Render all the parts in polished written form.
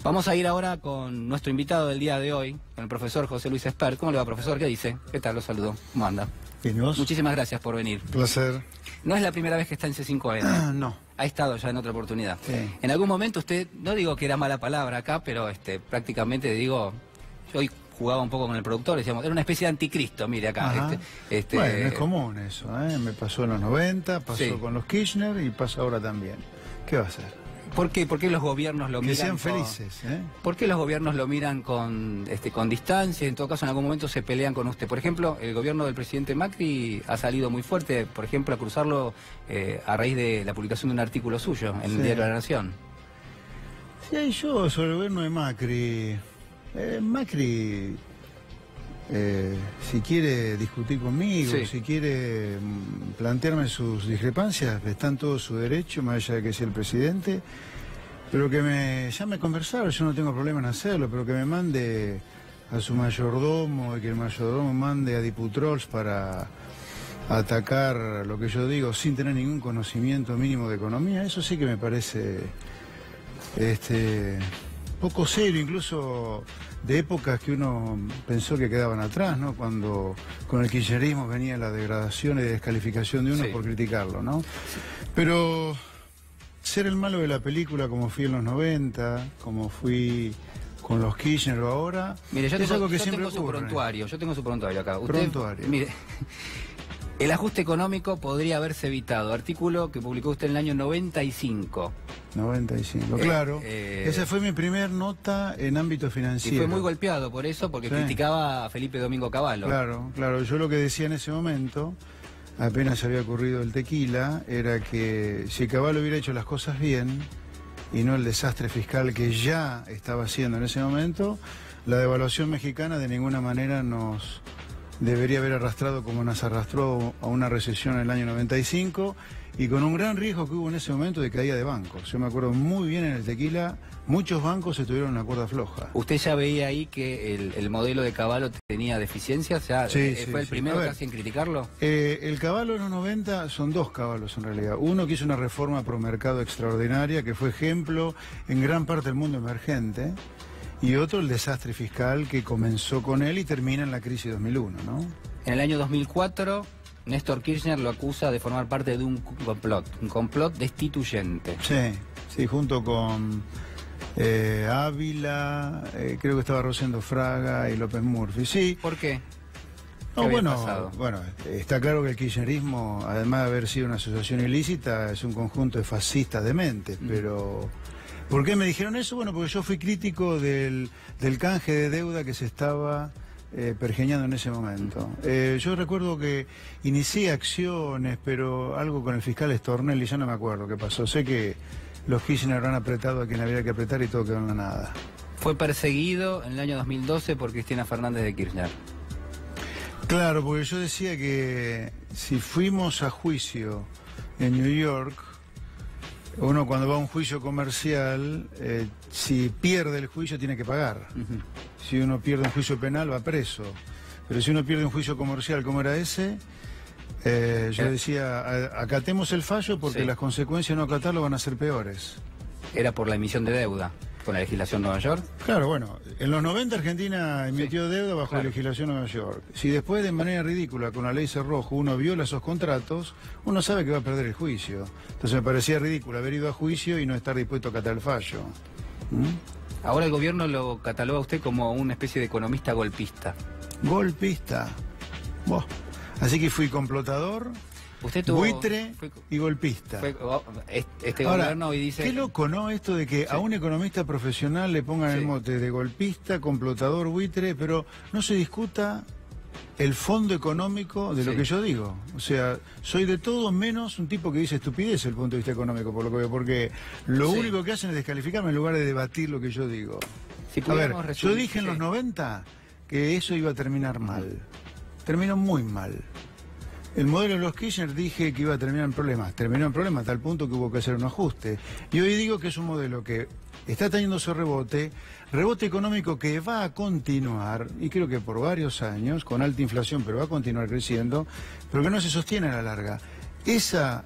Vamos a ir ahora con nuestro invitado del día de hoy, con el profesor José Luis Espert. ¿Cómo le va, profesor? ¿Qué dice? ¿Qué tal? Lo saludo. ¿Cómo anda? ¿Y vos? Muchísimas gracias por venir. Placer. No es la primera vez que está en C5N. No. Ha estado ya en otra oportunidad. Sí. En algún momento usted, no digo que era mala palabra acá, pero prácticamente digo, yo hoy jugaba un poco con el productor, decíamos, era una especie de anticristo, mire acá. Bueno, es común eso, ¿eh? Me pasó en los 90, pasó Sí. con los Kirchner y pasa ahora también. ¿Qué va a hacer? ¿Por qué? ¿Por qué los gobiernos lo Que miran sean felices, ¿eh? ¿Por qué los gobiernos lo miran con distancia? En todo caso, en algún momento se pelean con usted. Por ejemplo, el gobierno del presidente Macri ha salido muy fuerte, por ejemplo, a cruzarlo a raíz de la publicación de un artículo suyo en el diario La Nación. Sí, yo sobre el gobierno de Macri... Macri, si quiere discutir conmigo, Sí. si quiere plantearme sus discrepancias, está en todo su derecho, más allá de que sea el presidente, pero que me llame a conversar, yo no tengo problema en hacerlo, pero que me mande a su mayordomo y que el mayordomo mande a Diputrols para atacar lo que yo digo sin tener ningún conocimiento mínimo de economía, eso sí que me parece poco serio, incluso de épocas que uno pensó que quedaban atrás, ¿no? Cuando con el kirchnerismo venía la degradación y descalificación de uno por criticarlo, ¿no? Pero ser el malo de la película como fui en los 90, como fui con los Kirchner o ahora, Mire, yo es tengo, algo que yo siempre tengo su ocurre. prontuario, yo tengo su prontuario acá. Usted, Prontuario. Mire, el ajuste económico podría haberse evitado. Artículo que publicó usted en el año 95. 95, claro. Esa fue mi primer nota en ámbito financiero. Y fue muy golpeado por eso, porque criticaba a Felipe Domingo Cavallo. Claro, claro. Yo lo que decía en ese momento, apenas había ocurrido el tequila, era que si Cavallo hubiera hecho las cosas bien y no el desastre fiscal que ya estaba haciendo en ese momento, la devaluación mexicana de ninguna manera nos debería haber arrastrado como nos arrastró a una recesión en el año 95 y con un gran riesgo que hubo en ese momento de caída de bancos. Yo me acuerdo muy bien en el tequila, muchos bancos estuvieron en una cuerda floja. ¿Usted ya veía ahí que el modelo de Cavallo tenía deficiencias? O sea, Sí, ¿fue el primero casi en criticarlo? El Cavallo en los 90 son dos Cavallos en realidad. Uno que hizo una reforma pro mercado extraordinaria, que fue ejemplo en gran parte del mundo emergente, y otro el desastre fiscal que comenzó con él y termina en la crisis 2001, ¿no? En el año 2004, Néstor Kirchner lo acusa de formar parte de un complot destituyente. Sí, sí, junto con Ávila, creo que estaba Rosendo Fraga y López Murphy, sí. ¿Por qué? No, bueno, está claro que el kirchnerismo, además de haber sido una asociación ilícita, es un conjunto de fascistas dementes, pero... ¿Por qué me dijeron eso? Bueno, porque yo fui crítico del canje de deuda que se estaba pergeñando en ese momento. Yo recuerdo que inicié acciones, pero algo con el fiscal Stornelli, ya no me acuerdo qué pasó. Sé que los Kirchner habrán apretado a quien había que apretar y todo quedó en la nada. Fue perseguido en el año 2012 por Cristina Fernández de Kirchner. Claro, porque yo decía que si fuimos a juicio en New York, uno cuando va a un juicio comercial, si pierde el juicio tiene que pagar. Si uno pierde un juicio penal va preso. Pero si uno pierde un juicio comercial como era ese, yo decía, acatemos el fallo porque las consecuencias de no acatarlo van a ser peores. Era por la emisión de deuda, con la legislación Nueva York. Claro, bueno, en los 90 Argentina emitió deuda bajo la legislación Nueva York. Si después de manera ridícula con la ley Cerrojo uno viola esos contratos, uno sabe que va a perder el juicio. Entonces me parecía ridículo haber ido a juicio y no estar dispuesto a acatar el fallo. Ahora el gobierno lo cataloga a usted como una especie de economista golpista. Golpista. Buah. Así que fui complotador, buitre y golpista. Ahora, gobierno hoy dice... Qué loco, ¿no? Esto de que a un economista profesional le pongan el mote de golpista, complotador, buitre, pero no se discuta el fondo económico de lo que yo digo. O sea, soy de todo menos un tipo que dice estupidez desde el punto de vista económico, por lo que veo, porque lo único que hacen es descalificarme en lugar de debatir lo que yo digo. A ver, yo dije en los 90 que eso iba a terminar mal. Terminó muy mal. El modelo de los Kirchner dije que iba a terminar en problemas. Terminó en problemas a tal punto que hubo que hacer un ajuste. Y hoy digo que es un modelo que está teniendo su rebote económico que va a continuar, y creo que por varios años, con alta inflación, pero va a continuar creciendo, pero que no se sostiene a la larga. Esa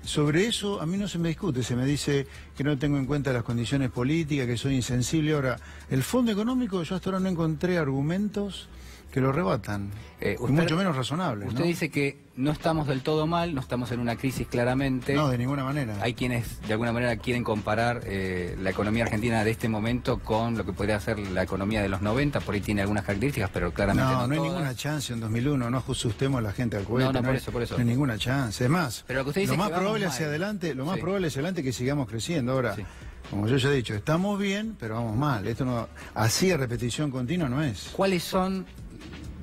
sobre eso a mí no se me discute, se me dice que no tengo en cuenta las condiciones políticas, que soy insensible. Ahora, el fondo económico, yo hasta ahora no encontré argumentos que lo rebatan, mucho menos razonables. Usted dice que no estamos del todo mal, no estamos en una crisis claramente. No, de ninguna manera. Hay quienes de alguna manera quieren comparar la economía argentina de este momento con lo que podría ser la economía de los 90, por ahí tiene algunas características, pero claramente no hay todas. ninguna chance en 2001, no asustemos a la gente al cohete. No, por eso. No hay ninguna chance. Es más, pero lo que usted dice lo más es que probable vamos hacia mal. adelante, lo más probable hacia adelante es que sigamos creciendo. Ahora, Sí. como yo ya he dicho, estamos bien, pero vamos mal. Esto no, así a repetición continua no es. ¿Cuáles son,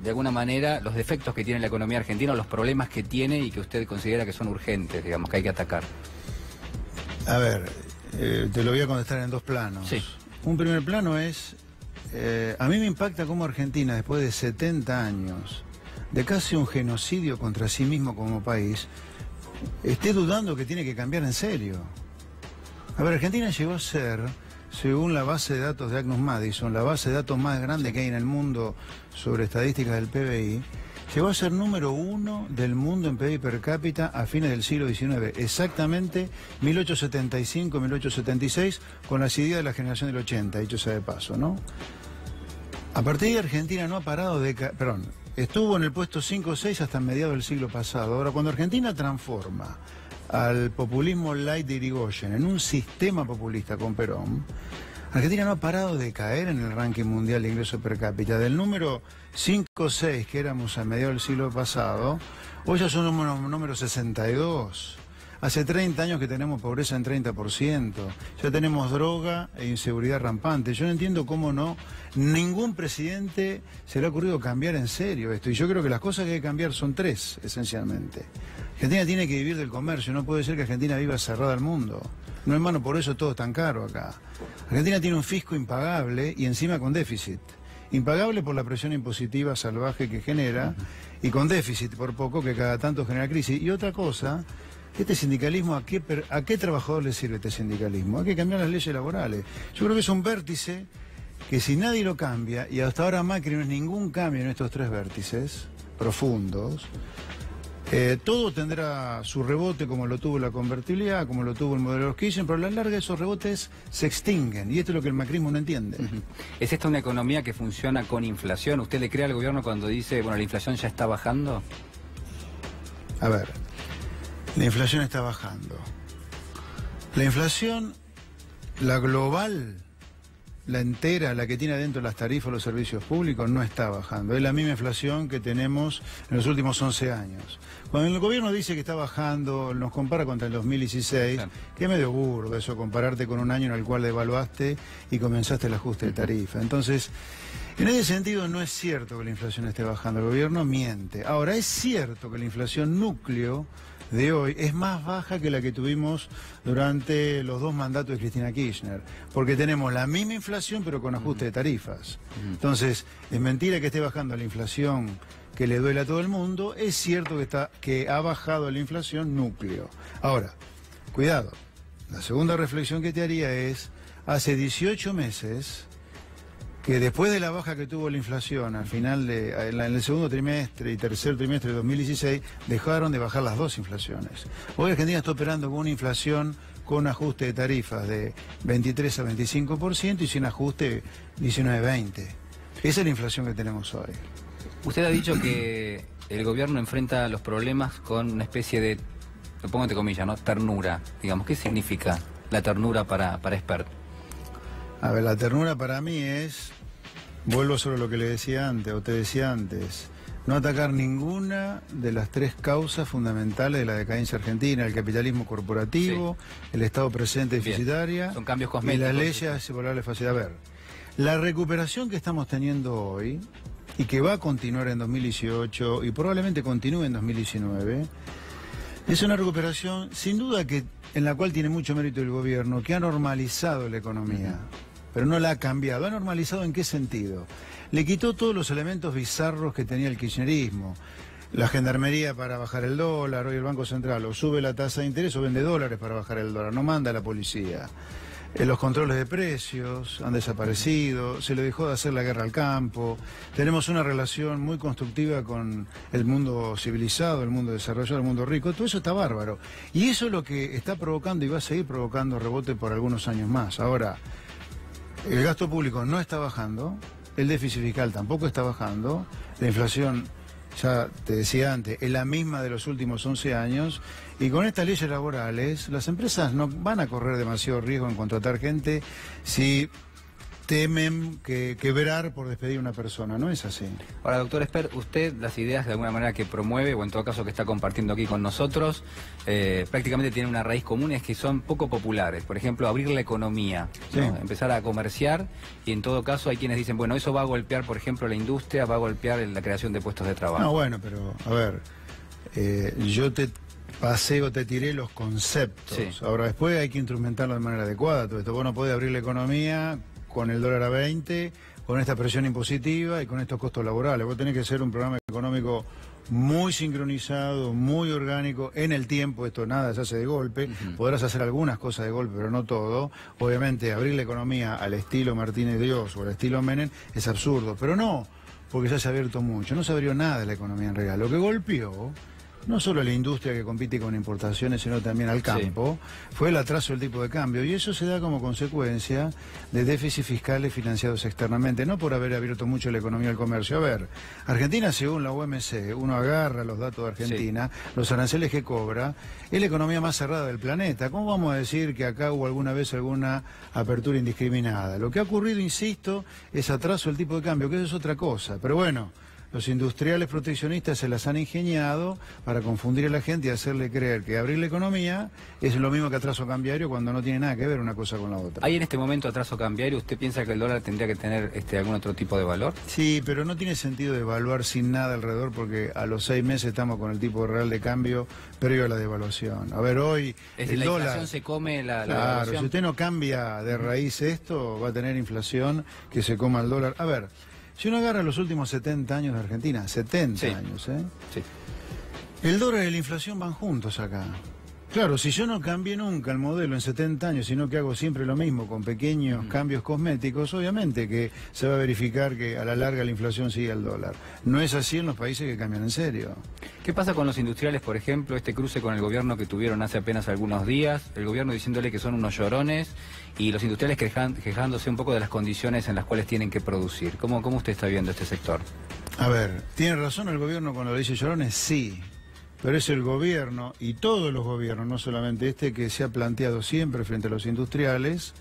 de alguna manera, los defectos que tiene la economía argentina, o los problemas que tiene y que usted considera que son urgentes, digamos, que hay que atacar? A ver, te lo voy a contestar en dos planos. Sí. Un primer plano es, a mí me impacta cómo Argentina, después de 70 años, de casi un genocidio contra sí mismo como país, esté dudando que tiene que cambiar en serio. A ver, Argentina llegó a ser, según la base de datos de Agnus Madison, la base de datos más grande que hay en el mundo sobre estadísticas del PBI, llegó a ser número 1 del mundo en PBI per cápita a fines del siglo XIX, exactamente 1875-1876, con la ideas de la generación del 80, dicho sea de paso, ¿no? A partir de Argentina no ha parado de... estuvo en el puesto 5 o 6 hasta mediados del siglo pasado. Ahora, cuando Argentina transforma al populismo light de Irigoyen en un sistema populista con Perón, Argentina no ha parado de caer en el ranking mundial de ingreso per cápita. Del número 5 o 6 que éramos a mediados del siglo pasado, hoy ya son número 62. Hace 30 años que tenemos pobreza en 30%, ya tenemos droga e inseguridad rampante. Yo no entiendo cómo ningún presidente se le ha ocurrido cambiar en serio esto. Y yo creo que las cosas que hay que cambiar son tres, esencialmente. Argentina tiene que vivir del comercio, no puede ser que Argentina viva cerrada al mundo. No, hermano, por eso todo es tan caro acá. Argentina tiene un fisco impagable y encima con déficit. Impagable por la presión impositiva salvaje que genera y con déficit por poco que cada tanto genera crisis. Y otra cosa, este sindicalismo, ¿a qué trabajador le sirve este sindicalismo? Hay que cambiar las leyes laborales. Yo creo que es un vértice que si nadie lo cambia, y hasta ahora Macri no es ningún cambio en estos tres vértices profundos, todo tendrá su rebote como lo tuvo la convertibilidad, como lo tuvo el modelo de Kirchner, pero a la larga esos rebotes se extinguen y esto es lo que el macrismo no entiende. ¿Es esta una economía que funciona con inflación? ¿Usted le cree al gobierno cuando dice, bueno, la inflación ya está bajando? A ver, la inflación está bajando. La inflación, la global, la entera, la que tiene adentro las tarifas, los servicios públicos, no está bajando. Es la misma inflación que tenemos en los últimos 11 años. Cuando el gobierno dice que está bajando, nos compara contra el 2016, claro, que es medio burdo eso, compararte con un año en el cual devaluaste y comenzaste el ajuste de tarifa. Entonces, en ese sentido no es cierto que la inflación esté bajando, el gobierno miente. Ahora, es cierto que la inflación núcleo de hoy es más baja que la que tuvimos durante los dos mandatos de Cristina Kirchner, porque tenemos la misma inflación pero con ajuste de tarifas. Entonces, es mentira que esté bajando la inflación que le duele a todo el mundo, es cierto que ha bajado la inflación núcleo. Ahora, cuidado, la segunda reflexión que te haría es, hace 18 meses... que después de la baja que tuvo la inflación al final en el segundo trimestre y tercer trimestre de 2016, dejaron de bajar las dos inflaciones. Hoy Argentina está operando con una inflación con ajuste de tarifas de 23 a 25% y sin ajuste 19-20. Esa es la inflación que tenemos hoy. Usted ha dicho que el gobierno enfrenta los problemas con una especie de, lo pongo entre comillas, ¿no?, ternura. Digamos, ¿qué significa la ternura para Spert? A ver, la ternura para mí es, vuelvo sobre lo que le decía antes, o te decía antes, no atacar ninguna de las tres causas fundamentales de la decadencia argentina, el capitalismo corporativo, sí, el Estado presente deficitaria, son cambios cosméticos, y las leyes por darle facilidad. A ver, la recuperación que estamos teniendo hoy, y que va a continuar en 2018, y probablemente continúe en 2019, es una recuperación, sin duda, en la cual tiene mucho mérito el gobierno, que ha normalizado la economía, pero no la ha cambiado. ¿Ha normalizado en qué sentido? Le quitó todos los elementos bizarros que tenía el kirchnerismo. La gendarmería para bajar el dólar, hoy el Banco Central o sube la tasa de interés o vende dólares para bajar el dólar, no manda a la policía. Los controles de precios han desaparecido, se le dejó de hacer la guerra al campo, tenemos una relación muy constructiva con el mundo civilizado, el mundo desarrollado, el mundo rico, todo eso está bárbaro. Y eso es lo que está provocando y va a seguir provocando rebote por algunos años más. Ahora, el gasto público no está bajando, el déficit fiscal tampoco está bajando, la inflación, ya te decía antes, es la misma de los últimos 11 años, y con estas leyes laborales las empresas no van a correr demasiado riesgo en contratar gente si temen quebrar por despedir a una persona, no es así. Ahora, doctor Espert, usted las ideas de alguna manera que promueve, o en todo caso que está compartiendo aquí con nosotros, prácticamente tienen una raíz común, es que son poco populares. Por ejemplo, abrir la economía, ¿no? Sí. Empezar a comerciar, y en todo caso hay quienes dicen, bueno, eso va a golpear, por ejemplo, la industria, va a golpear la creación de puestos de trabajo. No, bueno, pero, a ver, yo te tiré los conceptos. Sí. Ahora, después hay que instrumentarlo de manera adecuada. Todo esto, vos no podés abrir la economía con el dólar a 20, con esta presión impositiva y con estos costos laborales. Vos tenés que hacer un programa económico muy sincronizado, muy orgánico, en el tiempo. Esto nada se hace de golpe. Podrás hacer algunas cosas de golpe, pero no todo. Obviamente, abrir la economía al estilo Martínez Dios o al estilo Menem es absurdo, pero no porque ya se ha abierto mucho. No se abrió nada de la economía en realidad. Lo que golpeó no solo a la industria que compite con importaciones, sino también al campo, fue el atraso del tipo de cambio. Y eso se da como consecuencia de déficits fiscales financiados externamente, no por haber abierto mucho la economía al comercio. A ver, Argentina, según la OMC, uno agarra los datos de Argentina, los aranceles que cobra, es la economía más cerrada del planeta. ¿Cómo vamos a decir que acá hubo alguna vez alguna apertura indiscriminada? Lo que ha ocurrido, insisto, es atraso del tipo de cambio, que eso es otra cosa. Pero bueno, los industriales proteccionistas se las han ingeniado para confundir a la gente y hacerle creer que abrir la economía es lo mismo que atraso cambiario, cuando no tiene nada que ver una cosa con la otra. ¿Hay en este momento atraso cambiario? ¿Usted piensa que el dólar tendría que tener algún otro tipo de valor? Sí, pero no tiene sentido devaluar sin nada alrededor, porque a los 6 meses estamos con el tipo real de cambio previo a la devaluación. A ver, hoy es decir, el la dólar... inflación se come la Claro, devaluación. si usted no cambia de raíz esto, va a tener inflación que se coma el dólar. A ver, si uno agarra los últimos 70 años de Argentina, 70 años, Sí. el dólar y la inflación van juntos acá. Claro, si yo no cambié nunca el modelo en 70 años, sino que hago siempre lo mismo con pequeños cambios cosméticos, obviamente que se va a verificar que a la larga la inflación sigue al dólar. No es así en los países que cambian en serio. ¿Qué pasa con los industriales, por ejemplo, este cruce con el gobierno que tuvieron hace apenas algunos días? El gobierno diciéndole que son unos llorones y los industriales quejándose un poco de las condiciones en las cuales tienen que producir. ¿Cómo usted está viendo este sector? A ver, ¿tiene razón el gobierno cuando le dice llorones? Sí. Pero es el gobierno, y todos los gobiernos, no solamente este, que se ha planteado siempre frente a los industriales,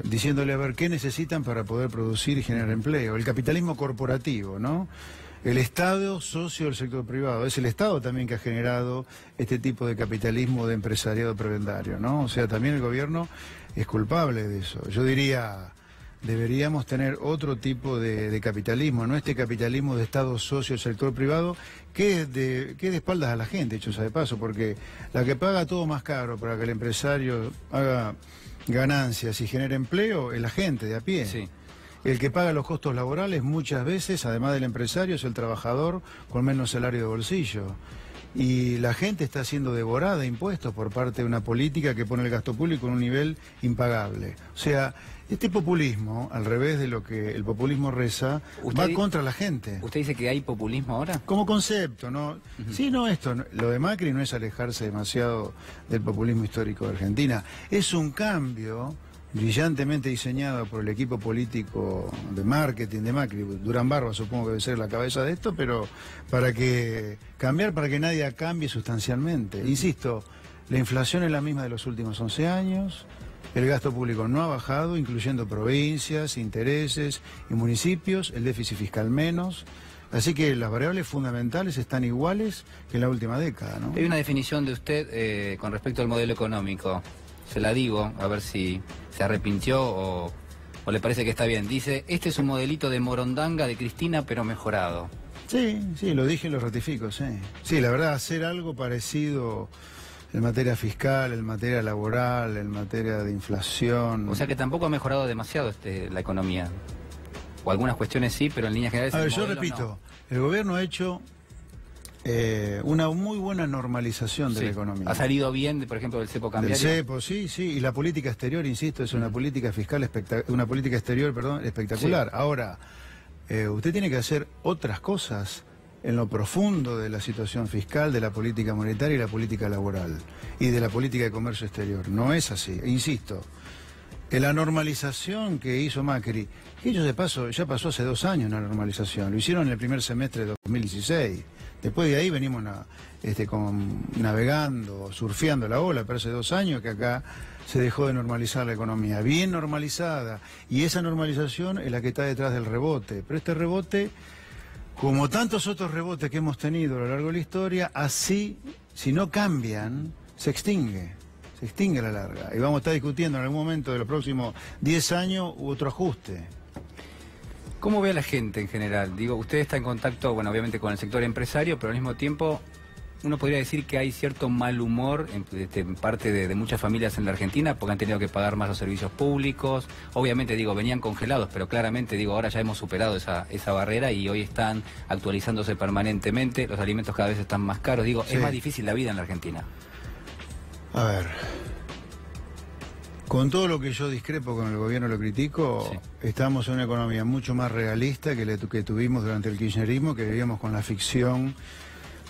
diciéndole a ver qué necesitan para poder producir y generar empleo. El capitalismo corporativo, ¿no? El Estado socio del sector privado. Es el Estado también que ha generado este tipo de capitalismo de empresariado prebendario, ¿no? O sea, también el gobierno es culpable de eso. Yo diría... deberíamos tener otro tipo de capitalismo, no este capitalismo de Estado socio del sector privado, que es de espaldas a la gente, hecho sea de paso, porque la que paga todo más caro para que el empresario haga ganancias y genere empleo es la gente de a pie. Sí. El que paga los costos laborales muchas veces, además del empresario, es el trabajador con menos salario de bolsillo. Y la gente está siendo devorada de impuestos por parte de una política que pone el gasto público en un nivel impagable. O sea, este populismo, al revés de lo que el populismo reza, va contra la gente. ¿Usted dice que hay populismo ahora? Como concepto, ¿no? Sí, no, lo de Macri no es alejarse demasiado del populismo histórico de Argentina. Es un cambio brillantemente diseñado por el equipo político de marketing de Macri. Durán Barba supongo que debe ser la cabeza de esto, pero para que nadie cambie sustancialmente. Insisto, la inflación es la misma de los últimos 11 años, el gasto público no ha bajado, incluyendo provincias, intereses y municipios, el déficit fiscal menos. Así que las variables fundamentales están iguales que en la última década, ¿no? Hay una definición de usted con respecto al modelo económico. Se la digo, a ver si se arrepintió o le parece que está bien. Dice, este es un modelito de Morondanga de Cristina, pero mejorado. Sí, lo dije y lo ratifico, sí. Sí, la verdad, hacer algo parecido en materia fiscal, en materia laboral, en materia de inflación. O sea que tampoco ha mejorado demasiado la economía. O algunas cuestiones sí, pero en líneas generales... A ver, yo repito, el gobierno ha hecho una muy buena normalización de la economía. Ha salido bien, por ejemplo, del cepo cambiario. Del cepo, sí, y la política exterior, insisto, es una política fiscal, una política exterior, perdón, espectacular. Sí. Ahora, usted tiene que hacer otras cosas en lo profundo de la situación fiscal, de la política monetaria y la política laboral, y de la política de comercio exterior. No es así, insisto. La normalización que hizo Macri, que ellos de paso, ya pasó hace 2 años la normalización, lo hicieron en el primer semestre de 2016. Después de ahí venimos navegando, surfeando la ola, pero hace 2 años que acá se dejó de normalizar la economía, bien normalizada, y esa normalización es la que está detrás del rebote. Pero este rebote, como tantos otros rebotes que hemos tenido a lo largo de la historia, así, si no cambian, se extingue a la larga. Y vamos a estar discutiendo en algún momento de los próximos 10 años otro ajuste. ¿Cómo ve a la gente en general? Digo, usted está en contacto, bueno, obviamente con el sector empresario, pero al mismo tiempo uno podría decir que hay cierto mal humor en parte de muchas familias en la Argentina porque han tenido que pagar más los servicios públicos. Obviamente, digo, venían congelados, pero claramente, digo, ahora ya hemos superado esa barrera y hoy están actualizándose permanentemente. Los alimentos cada vez están más caros. Digo, sí. Es más difícil la vida en la Argentina. A ver, con todo lo que yo discrepo con el gobierno, lo critico, sí. Estamos en una economía mucho más realista que tuvimos durante el kirchnerismo, que vivíamos con la ficción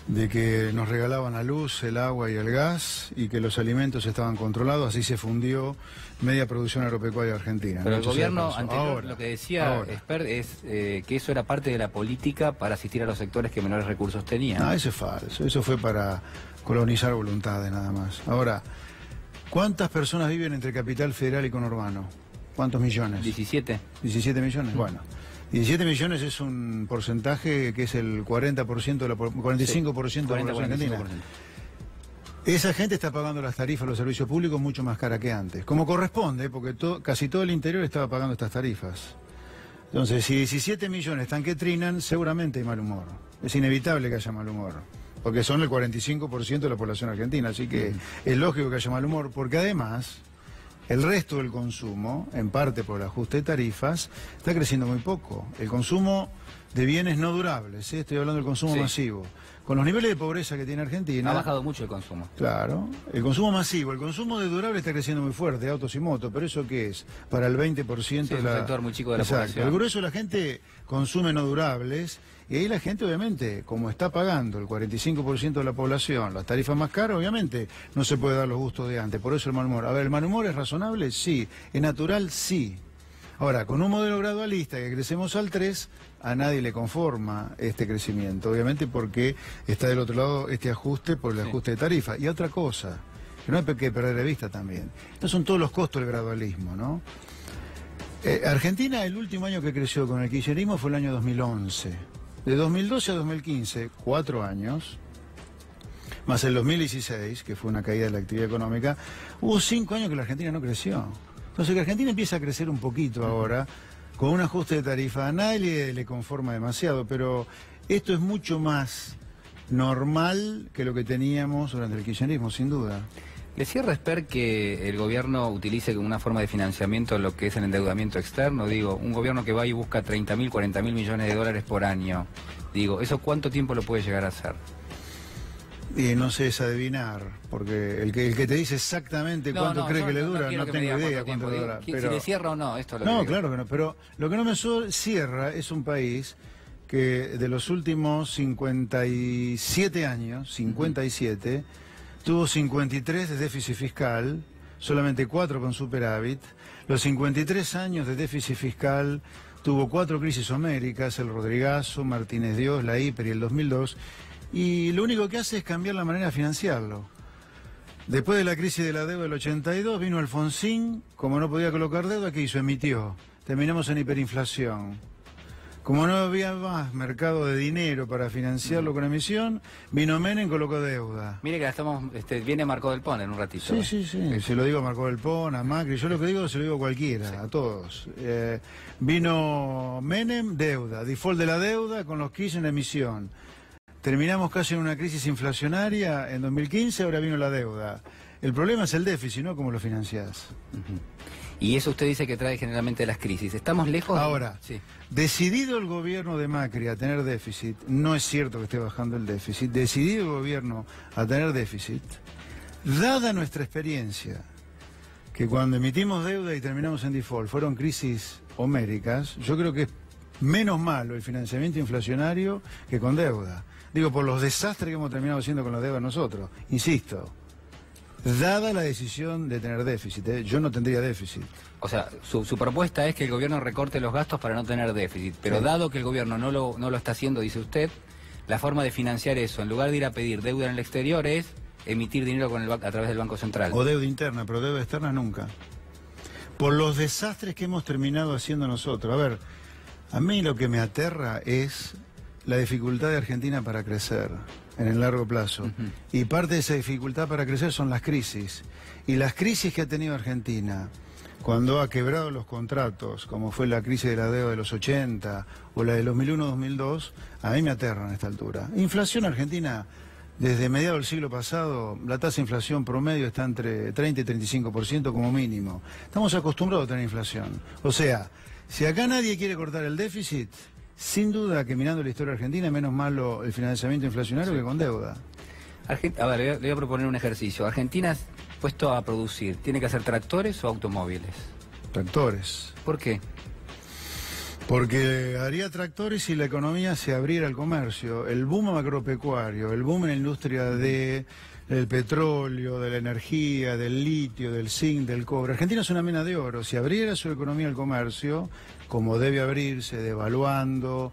de que nos regalaban la luz, el agua y el gas, y que los alimentos estaban controlados. Así se fundió media producción agropecuaria argentina. Pero el gobierno anterior lo que decía Espert es que eso era parte de la política para asistir a los sectores que menores recursos tenían. No, eso es falso. Eso fue para colonizar voluntades nada más. Ahora, ¿cuántas personas viven entre Capital Federal y conurbano? ¿Cuántos millones? 17. 17 millones, bueno. 17 millones es un porcentaje que es el 40% de la 45% de la población argentina. Esa gente está pagando las tarifas de los servicios públicos mucho más cara que antes. Como corresponde, porque casi todo el interior estaba pagando estas tarifas. Entonces, si 17 millones están que trinan, seguramente hay mal humor. Es inevitable que haya mal humor. Porque son el 45% de la población argentina. Así que es lógico que haya mal humor, porque además el resto del consumo, en parte por el ajuste de tarifas, está creciendo muy poco. El consumo de bienes no durables, ¿sí? Estoy hablando del consumo masivo. Con los niveles de pobreza que tiene Argentina... Ha bajado mucho el consumo. Claro. El consumo masivo, el consumo de durable está creciendo muy fuerte, autos y motos, pero ¿eso qué es? Para el 20% de la... un sector muy chico de la población. El grueso de la gente consume no durables, y ahí la gente, obviamente, como está pagando el 45% de la población, las tarifas más caras, obviamente, no se puede dar los gustos de antes. Por eso el mal humor. A ver, ¿el mal humor es razonable? Sí. ¿Es natural? Sí. Ahora, con un modelo gradualista que crecemos al 3, a nadie le conforma este crecimiento, obviamente porque está del otro lado este ajuste por el ajuste de tarifa. Y otra cosa, que no hay que perder de vista también, estos son todos los costos del gradualismo, ¿no? Argentina, el último año que creció con el kirchnerismo fue el año 2011. De 2012 a 2015, 4 años, más el 2016, que fue una caída de la actividad económica, hubo 5 años que la Argentina no creció. Entonces que Argentina empieza a crecer un poquito ahora, con un ajuste de tarifa. A nadie le conforma demasiado, pero esto es mucho más normal que lo que teníamos durante el kirchnerismo, sin duda. ¿Le cierra Espert que el gobierno utilice como una forma de financiamiento lo que es el endeudamiento externo? Digo, un gobierno que va y busca 30.000, 40.000 millones de dólares por año. Digo, ¿eso cuánto tiempo lo puede llegar a hacer? Y no sé, es adivinar, porque el que te dice exactamente cuánto cree que le dura, no tengo idea cuánto le dura. Pero... si le cierra o no, esto lo No, claro que no, pero lo que no me cierra es un país que de los últimos 57 años, 57, tuvo 53 de déficit fiscal, solamente 4 con superávit. Los 53 años de déficit fiscal tuvo 4 crisis homéricas, el Rodrigazo, Martínez Dios, la Hiper y el 2002. Y lo único que hace es cambiar la manera de financiarlo. Después de la crisis de la deuda del 82, vino Alfonsín, como no podía colocar deuda, ¿qué hizo? Emitió. Terminamos en hiperinflación. Como no había más mercado de dinero para financiarlo con emisión, vino Menem y colocó deuda. Mire que la estamos, viene Marco Del Pon en un ratito. Sí. Se lo digo a Marco Del Pon, a Macri, yo lo que digo se lo digo a cualquiera, a todos. Vino Menem, deuda, default de la deuda con los Kirchner en emisión. Terminamos casi en una crisis inflacionaria en 2015, ahora vino la deuda. El problema es el déficit, ¿no? ¿Cómo lo financiás? Y eso usted dice que trae generalmente las crisis. ¿Estamos lejos? Ahora, sí. Decidido el gobierno de Macri a tener déficit, no es cierto que esté bajando el déficit, decidido el gobierno a tener déficit, dada nuestra experiencia, que cuando emitimos deuda y terminamos en default fueron crisis homéricas, yo creo que es menos malo el financiamiento inflacionario que con deuda. Digo, por los desastres que hemos terminado haciendo con la deuda nosotros. Insisto, dada la decisión de tener déficit, yo no tendría déficit. O sea, su propuesta es que el gobierno recorte los gastos para no tener déficit, pero sí, dado que el gobierno no lo está haciendo, dice usted, la forma de financiar eso, en lugar de ir a pedir deuda en el exterior, es emitir dinero a través del Banco Central. O deuda interna, pero deuda externa nunca. Por los desastres que hemos terminado haciendo nosotros. A ver, a mí lo que me aterra es la dificultad de Argentina para crecer en el largo plazo. Y parte de esa dificultad para crecer son las crisis. Y las crisis que ha tenido Argentina, cuando ha quebrado los contratos, como fue la crisis de la deuda de los 80 o la de 2001-2002, a mí me aterran a esta altura. Inflación argentina, desde mediados del siglo pasado, la tasa de inflación promedio está entre 30 y 35% como mínimo. Estamos acostumbrados a tener inflación. O sea, si acá nadie quiere cortar el déficit, sin duda que mirando la historia argentina es menos malo el financiamiento inflacionario que con deuda. A ver, le voy a proponer un ejercicio. Argentina, puesto a producir, ¿tiene que hacer tractores o automóviles? Tractores. ¿Por qué? Porque haría tractores si la economía se abriera al comercio. El boom agropecuario, el boom en la industria del petróleo, de la energía, del litio, del zinc, del cobre. Argentina es una mina de oro. Si abriera su economía al comercio, como debe abrirse, devaluando,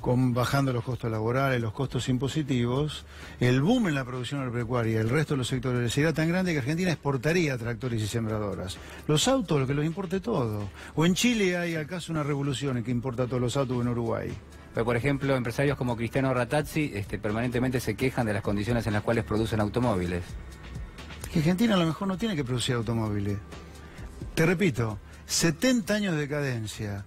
bajando los costos laborales, los costos impositivos, el boom en la producción agropecuaria y el resto de los sectores sería tan grande que Argentina exportaría tractores y sembradoras. Los autos, lo que los importe todo. O en Chile hay acaso una revolución en que importa todos los autos, o en Uruguay. Pero, por ejemplo, empresarios como Cristiano Rattazzi permanentemente se quejan de las condiciones en las cuales producen automóviles. Que Argentina a lo mejor no tiene que producir automóviles. Te repito, 70 años de decadencia,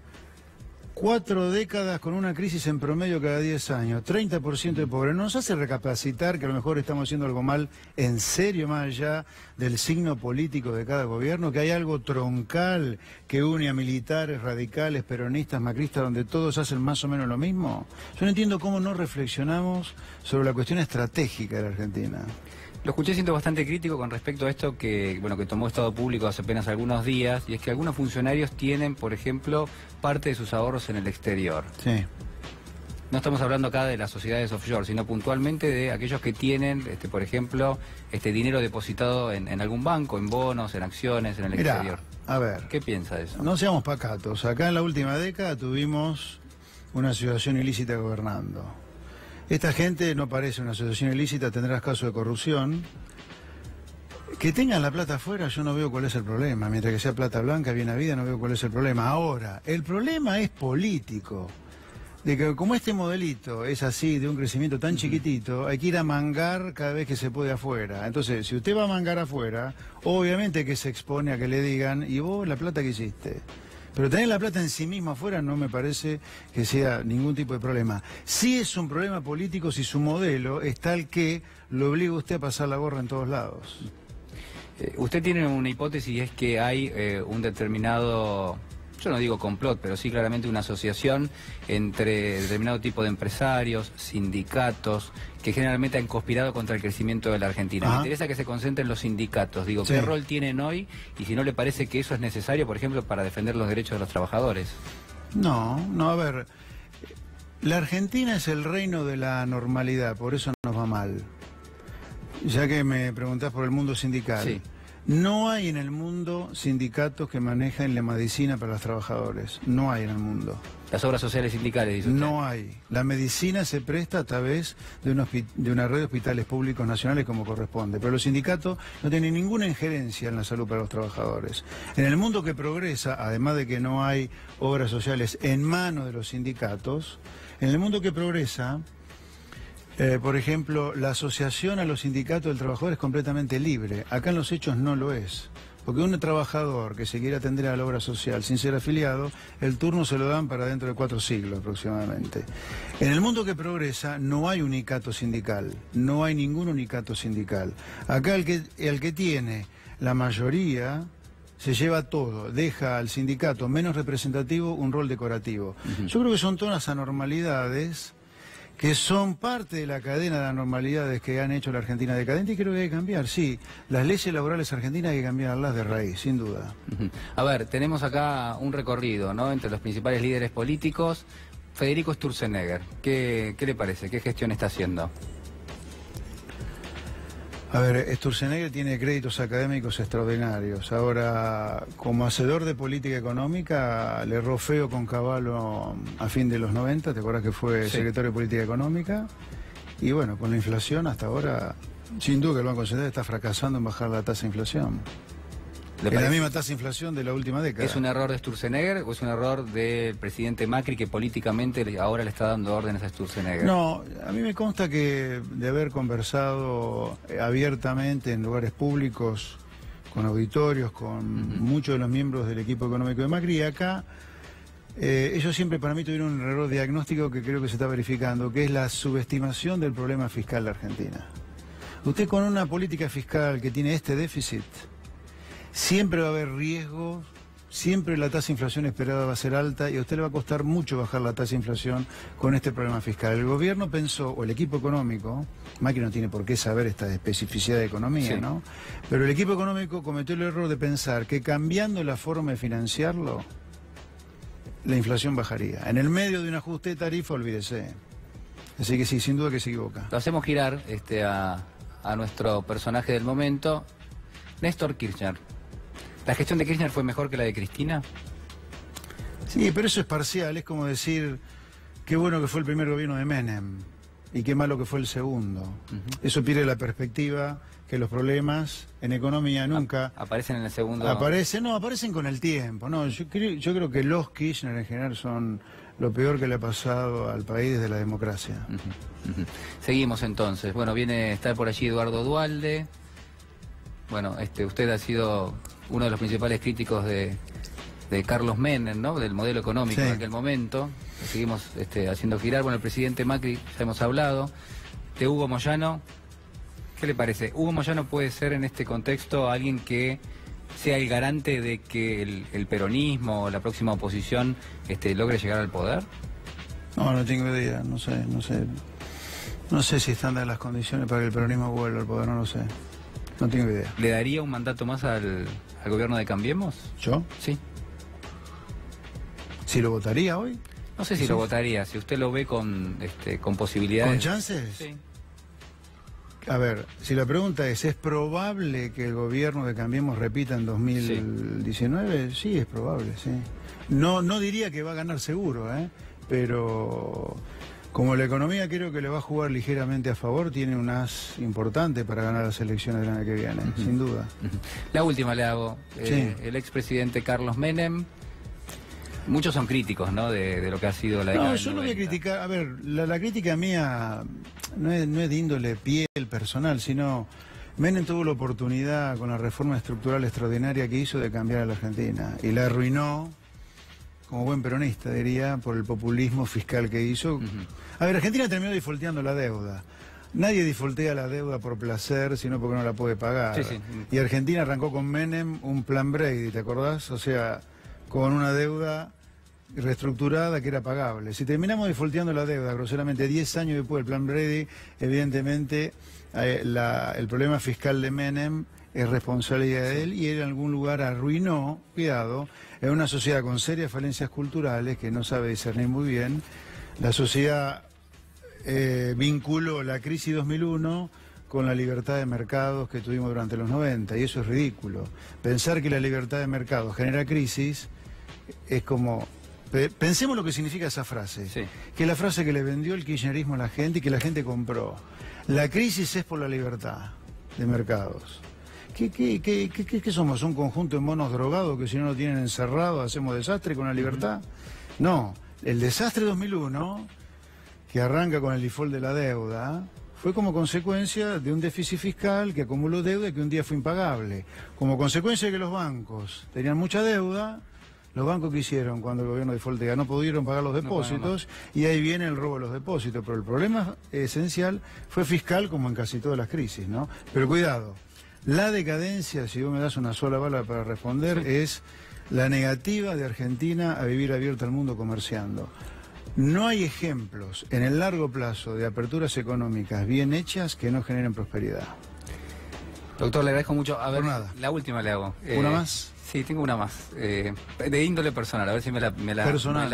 4 décadas con una crisis en promedio cada 10 años, 30% de pobreza, nos hace recapacitar que a lo mejor estamos haciendo algo mal, en serio, más allá del signo político de cada gobierno, que hay algo troncal que une a militares, radicales, peronistas, macristas, donde todos hacen más o menos lo mismo. Yo no entiendo cómo no reflexionamos sobre la cuestión estratégica de la Argentina. Lo escuché siendo bastante crítico con respecto a esto que tomó Estado Público hace apenas algunos días, y es que algunos funcionarios tienen, por ejemplo, parte de sus ahorros en el exterior. Sí. No estamos hablando acá de las sociedades offshore, sino puntualmente de aquellos que tienen, por ejemplo, dinero depositado en algún banco, en bonos, en acciones, en el exterior. A ver. ¿Qué piensa de eso? No seamos pacatos. Acá en la última década tuvimos una asociación ilícita gobernando. Esta gente no parece una asociación ilícita, tendrá casos de corrupción. Que tengan la plata afuera, yo no veo cuál es el problema. Mientras que sea plata blanca, bien habida, no veo cuál es el problema. Ahora, el problema es político. De que como este modelito es así, de un crecimiento tan chiquitito, hay que ir a mangar cada vez que se puede afuera. Entonces, si usted va a mangar afuera, obviamente que se expone a que le digan, ¿y vos la plata que hiciste? Pero tener la plata en sí misma afuera no me parece que sea ningún tipo de problema. Sí es un problema político si su modelo es tal que lo obliga a usted a pasar la gorra en todos lados. Usted tiene una hipótesis, es que hay un determinado, yo no digo complot, pero sí claramente una asociación entre determinado tipo de empresarios, sindicatos, que generalmente han conspirado contra el crecimiento de la Argentina. Me interesa que se concentren los sindicatos. Digo, ¿qué rol tienen hoy? Y si no le parece que eso es necesario, por ejemplo, para defender los derechos de los trabajadores. No, a ver, la Argentina es el reino de la normalidad, por eso nos va mal. Ya que me preguntás por el mundo sindical. Sí. No hay en el mundo sindicatos que manejen la medicina para los trabajadores. No hay en el mundo. Las obras sociales sindicales, dice usted. No hay. La medicina se presta a través de una red de hospitales públicos nacionales como corresponde. Pero los sindicatos no tienen ninguna injerencia en la salud para los trabajadores. En el mundo que progresa, además de que no hay obras sociales en manos de los sindicatos, en el mundo que progresa, por ejemplo, la asociación a los sindicatos del trabajador es completamente libre. Acá en los hechos no lo es. Porque un trabajador que se quiere atender a la obra social sin ser afiliado, el turno se lo dan para dentro de 4 siglos aproximadamente. En el mundo que progresa no hay unicato sindical, no hay ningún unicato sindical. Acá el que tiene la mayoría se lleva todo, deja al sindicato menos representativo un rol decorativo. Yo creo que son todas las anormalidades que son parte de la cadena de anormalidades que han hecho la Argentina decadente y creo que hay que cambiar. Sí, las leyes laborales argentinas hay que cambiarlas de raíz, sin duda. A ver, tenemos acá un recorrido, ¿no?, entre los principales líderes políticos. Federico Sturzenegger, ¿qué le parece? ¿Qué gestión está haciendo? A ver, Sturzenegger tiene créditos académicos extraordinarios. Ahora, como hacedor de política económica, le erró feo con Cavallo a fin de los 90, ¿te acuerdas que fue secretario de Política Económica? Y bueno, con la inflación hasta ahora, sin duda que el Banco Central está fracasando en bajar la tasa de inflación. Es la misma tasa de inflación de la última década. ¿Es un error de Sturzenegger o es un error del presidente Macri que políticamente ahora le está dando órdenes a Sturzenegger? No, a mí me consta que de haber conversado abiertamente en lugares públicos, con auditorios, con muchos de los miembros del equipo económico de Macri, y acá ellos siempre para mí tuvieron un error diagnóstico que creo que se está verificando, que es la subestimación del problema fiscal de Argentina. Usted con una política fiscal que tiene este déficit, siempre va a haber riesgos, siempre la tasa de inflación esperada va a ser alta y a usted le va a costar mucho bajar la tasa de inflación con este problema fiscal. El gobierno pensó, o el equipo económico, Macri no tiene por qué saber esta especificidad de economía, ¿no? Pero el equipo económico cometió el error de pensar que cambiando la forma de financiarlo, la inflación bajaría. En el medio de un ajuste de tarifa, olvídese. Así que sí, sin duda que se equivoca. Lo hacemos girar a nuestro personaje del momento, Néstor Kirchner. ¿La gestión de Kirchner fue mejor que la de Cristina? Sí, pero eso es parcial, es como decir, qué bueno que fue el primer gobierno de Menem y qué malo que fue el segundo. Eso pierde la perspectiva que los problemas en economía nunca... ¿Aparecen en el segundo? Aparecen con el tiempo. No, yo creo que los Kirchner en general son lo peor que le ha pasado al país desde la democracia. Seguimos entonces. Bueno, está por allí Eduardo Duhalde. Bueno, usted ha sido uno de los principales críticos de Carlos Menem, ¿no?, del modelo económico en aquel momento. Seguimos haciendo girar. Bueno, el presidente Macri, ya hemos hablado. De Hugo Moyano, ¿qué le parece? ¿Hugo Moyano puede ser en este contexto alguien que sea el garante de que el peronismo o la próxima oposición logre llegar al poder? No tengo idea, no sé si están dadas las condiciones para que el peronismo vuelva al poder, no lo sé. No tengo idea. ¿Le daría un mandato más al gobierno de Cambiemos? ¿Yo? Sí. ¿Si lo votaría hoy? No sé si lo votaría, si usted lo ve con posibilidades. ¿Con chances? Sí. A ver, si la pregunta ¿es probable que el gobierno de Cambiemos repita en 2019? Sí, es probable, sí. No diría que va a ganar seguro, pero... Como la economía creo que le va a jugar ligeramente a favor, tiene un as importante para ganar las elecciones del año que viene, sin duda. La última le hago. El expresidente Carlos Menem, muchos son críticos, ¿no?, de lo que ha sido la década. No, yo no voy a criticar, a ver, la crítica mía no es de índole piel personal, sino Menem tuvo la oportunidad con la reforma estructural extraordinaria que hizo de cambiar a la Argentina y la arruinó. Como buen peronista, diría, por el populismo fiscal que hizo. A ver, Argentina terminó defaulteando la deuda. Nadie defaultea la deuda por placer, sino porque no la puede pagar. Y Argentina arrancó con Menem un plan Brady, ¿te acordás? O sea, con una deuda reestructurada que era pagable. Si terminamos defaulteando la deuda, groseramente 10 años después del plan Brady, evidentemente el problema fiscal de Menem es responsabilidad de él y él en algún lugar arruinó, cuidado, en una sociedad con serias falencias culturales que no sabe discernir muy bien. La sociedad vinculó la crisis 2001 con la libertad de mercados que tuvimos durante los 90 y eso es ridículo. Pensar que la libertad de mercados genera crisis es como... Pensemos lo que significa esa frase, que es la frase que le vendió el kirchnerismo a la gente y que la gente compró. La crisis es por la libertad de mercados. ¿Qué somos? ¿Un conjunto de monos drogados que si no lo tienen encerrado hacemos desastre con la libertad? No, el desastre 2001, que arranca con el default de la deuda, fue como consecuencia de un déficit fiscal que acumuló deuda y que un día fue impagable. Como consecuencia de que los bancos tenían mucha deuda, los bancos que hicieron cuando el gobierno defaultea no pudieron pagar los depósitos y ahí viene el robo de los depósitos. Pero el problema esencial fue fiscal como en casi todas las crisis, ¿no? Pero cuidado. La decadencia, si vos me das una sola bala para responder, es la negativa de Argentina a vivir abierta al mundo comerciando. No hay ejemplos en el largo plazo de aperturas económicas bien hechas que no generen prosperidad. Doctor, le agradezco mucho. A ver, Por nada. La última le hago. ¿Una más? Sí, tengo una más. De índole personal, a ver si me la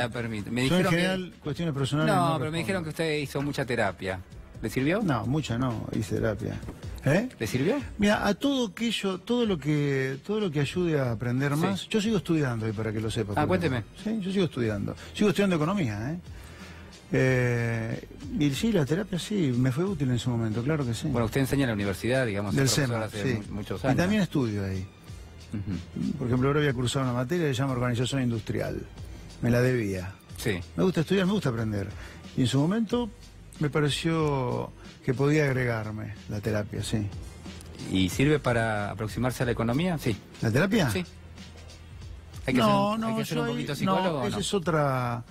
permite. Me dijeron en general, que... cuestiones personales. No, pero me dijeron que usted hizo mucha terapia. ¿Le sirvió? No, mucha no, hice terapia. ¿Le sirvió? Mira, a todo aquello, todo lo que ayude a aprender más, yo sigo estudiando ahí para que lo sepa. Cuénteme. Sí, yo sigo estudiando. Sigo estudiando economía, y sí, la terapia sí, me fue útil en su momento, claro que sí. Bueno, usted enseña en la universidad, digamos, del SEMA, hace muchos años. Y también estudio ahí. Por ejemplo, ahora voy a cursar una materia que se llama Organización Industrial. Me la debía. Sí. Me gusta estudiar, me gusta aprender. Y en su momento me pareció que podía agregarme la terapia, sí. ¿Y sirve para aproximarse a la economía? Sí. ¿La terapia? Sí. Hay que ser un poquito psicólogo. No, esa es otra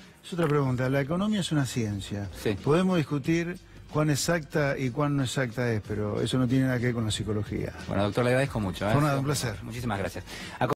pregunta. La economía es una ciencia. Sí. Podemos discutir cuán exacta y cuán no exacta es, pero eso no tiene nada que ver con la psicología. Bueno, doctor, le agradezco mucho. Fue un placer. Muchísimas gracias.